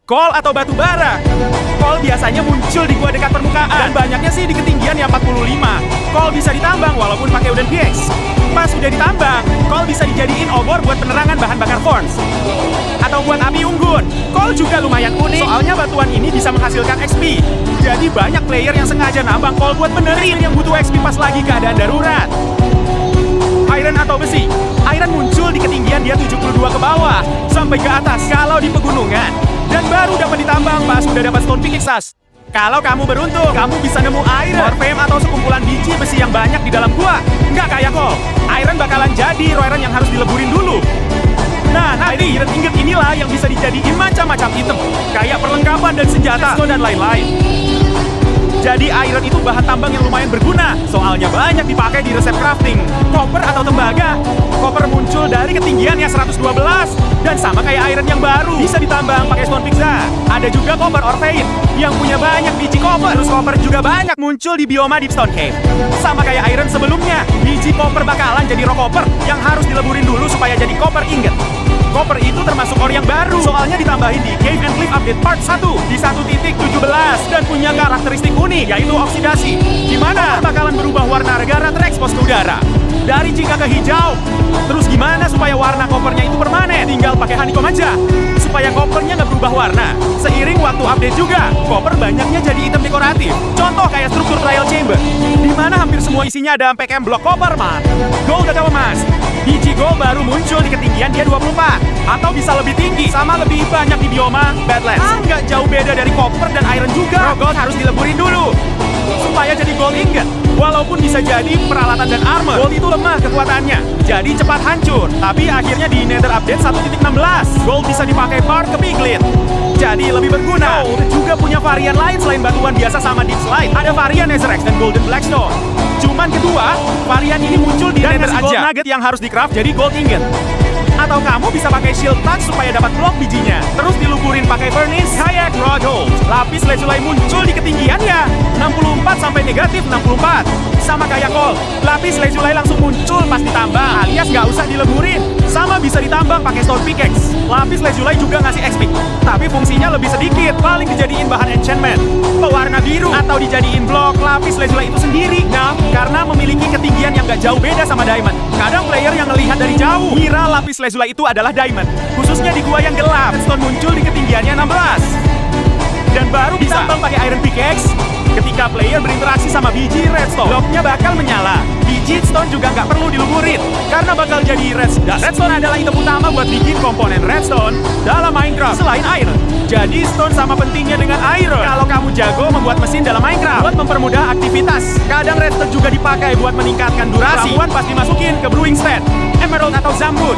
Coal atau batu bara. Coal biasanya muncul di gua dekat permukaan, dan banyaknya sih di ketinggian yang 45. Coal bisa ditambang walaupun pakai wooden pickaxe. Pas udah ditambang, coal bisa dijadiin obor buat penerangan bahan bakar forns atau buat api unggun. Coal juga lumayan unik, soalnya batuan ini bisa menghasilkan XP. Jadi banyak player yang sengaja nambang coal buat benerin yang butuh XP pas lagi keadaan darurat. Iron atau besi. Iron muncul di ketinggian dia 72 ke bawah sampai ke atas kalau di pegunungan, dan baru dapat ditambang pas udah dapat stone pickaxe. Kalau kamu beruntung, kamu bisa nemu iron, ore fame, atau sekumpulan biji besi yang banyak di dalam gua. Nggak kayak coal, iron bakalan jadi raw iron yang harus dileburin dulu. Nah, nanti iron ingot inilah yang bisa dijadiin macam-macam item, kayak perlengkapan dan senjata, dan lain-lain. Jadi iron itu bahan tambang yang lumayan berguna, soalnya banyak dipakai di resep crafting. Copper atau tembaga. Copper muncul dari ketinggian yang 112, dan sama kayak iron yang baru, bisa ditambang pakai stone pizza. Ada juga copper ore vein, yang punya banyak biji copper. Terus copper juga banyak muncul di bioma Deep Stone Cave. Sama kayak iron sebelumnya, biji copper bakalan jadi raw copper, yang harus dileburin dulu supaya jadi copper ingot. Copper itu termasuk ore yang baru, soalnya ditambahin di Cave and Cliff Update Part 1 di 1.17 dan punya karakteristik unik, yaitu oksidasi, di mana bakalan berubah warna gara-gara terekspos ke udara. Dari jingga ke hijau. Terus gimana supaya warna kopernya itu permanen? Tinggal pakai honeycomb aja, supaya kopernya nggak berubah warna. Seiring waktu update juga, koper banyaknya jadi item dekoratif. Contoh kayak struktur trial chamber, di mana hampir semua isinya ada PKM blok koper, man. Gold atau emas. Biji gold baru muncul di ketinggian dia 24, atau bisa lebih tinggi, sama lebih banyak di bioma Badlands. Nggak jauh beda dari copper dan iron juga. Raw gold harus dileburin dulu, supaya jadi gold ingot. Walaupun bisa jadi peralatan dan armor, gold itu lemah kekuatannya, jadi cepat hancur. Tapi akhirnya di Nether Update 1.16, gold bisa dipakai part ke piglet, jadi lebih berguna. Gold juga punya varian lain selain batuan biasa sama deep slide. Ada varian Netherrack dan Golden Blackstone. Cuman kedua, varian ini muncul di Nether aja. Gold nugget yang harus di-craft jadi gold ingot. Atau kamu bisa pakai shield touch supaya dapat blok bijinya. Terus diluburin pakai furnace, kayak raw gold. Lapis lazuli muncul di ketinggian ya 64 sampai negatif 64. Sama kayak coal, lapis lazuli langsung muncul pas ditambang, alias nggak usah dileburin. Sama bisa ditambang pakai stone pickaxe. Lapis lazuli juga ngasih XP, tapi fungsinya lebih sedikit, paling dijadiin bahan enchantment. Pewarna biru atau dijadiin blok lapis lazuli itu sendiri. Nah, karena memiliki ketinggian yang nggak jauh beda sama diamond. Kadang player yang ngelihat dari jauh kira lapis lazuli itu adalah diamond, khususnya di gua yang gelap. Redstone muncul di ketinggiannya 16, dan baru ditambang pakai iron pickaxe. Ketika player berinteraksi sama biji redstone, bloknya bakal menyala. Biji stone juga nggak perlu diluburin, karena bakal jadi redstone. Redstone adalah item utama buat bikin komponen redstone dalam Minecraft selain iron. Jadi stone sama pentingnya dengan iron kalau kamu jago membuat mesin dalam Minecraft buat mempermudah aktivitas. Kadang redstone juga dipakai buat meningkatkan durasi. Ramuan pas dimasukin ke brewing stand. Emerald atau zamrud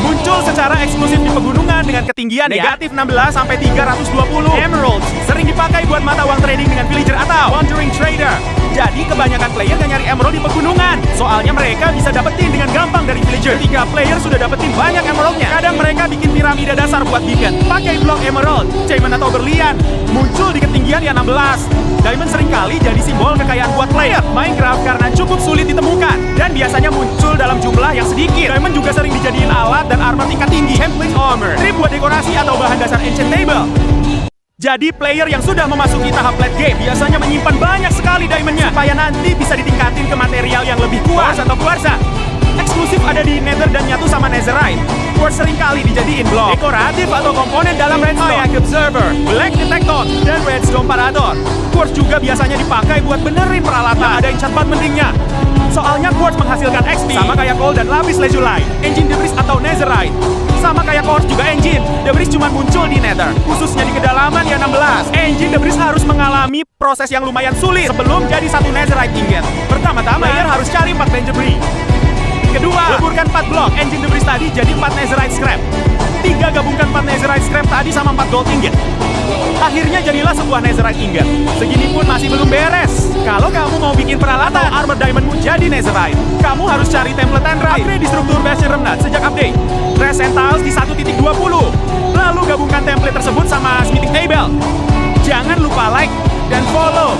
muncul secara eksklusif di pegunungan dengan ketinggian negatif 16 sampai 320. Emeralds sering dipakai buat mata uang trading dengan villager atau wandering trader. Jadi kebanyakan player gak nyari emerald di pegunungan, soalnya mereka bisa dapetin dengan gampang dari villager. Ketika player sudah dapetin banyak emeraldnya, kadang mereka bikin piramida dasar buat beacon pakai blok emerald. Diamond atau berlian muncul di ketinggian yang 16. Diamond seringkali jadi simbol kekayaan buat player Minecraft karena cukup sulit ditemukan dan biasanya muncul dalam jumlah yang sedikit. Diamond juga sering dijadiin alat dan armor tingkat tinggi, template armor, trip buat dekorasi atau bahan dasar enchantable. Jadi player yang sudah memasuki tahap late game biasanya menyimpan banyak sekali diamondnya supaya nanti bisa ditingkatin ke material yang lebih kuat atau kuarsa. Eksklusif ada di Nether dan nyatu sama Netherite. Quartz seringkali dijadiin blok dekoratif atau komponen dalam redstone, kayak observer, black detector, dan redstone parator. Quartz juga biasanya dipakai buat benerin peralatan, ada enchantment pentingnya. Soalnya quartz menghasilkan XP, sama kayak coal dan lapis lazuli. Engine debris atau Netherite, sama kayak quartz juga engine debris cuma muncul di Nether, khususnya di kedalaman yang 16. Engine debris harus mengalami proses yang lumayan sulit sebelum jadi satu Netherite ingot. Pertama-tama player harus cari 4 band debris. Kedua, leburkan 4 blok engine debris tadi jadi 4 Netherite scrap. 3, gabungkan 4 Netherite scrap tadi sama 4 gold ingot. Akhirnya jadilah sebuah Netherite ingot. Segini pun masih belum beres. Kalau kamu mau bikin peralatan armor diamondmu jadi Netherite, kamu harus cari template Netherite, upgrade di struktur Bastion Remnant sejak update Trash and Tiles di 1.20. Lalu gabungkan template tersebut sama smithing table. Jangan lupa like dan follow.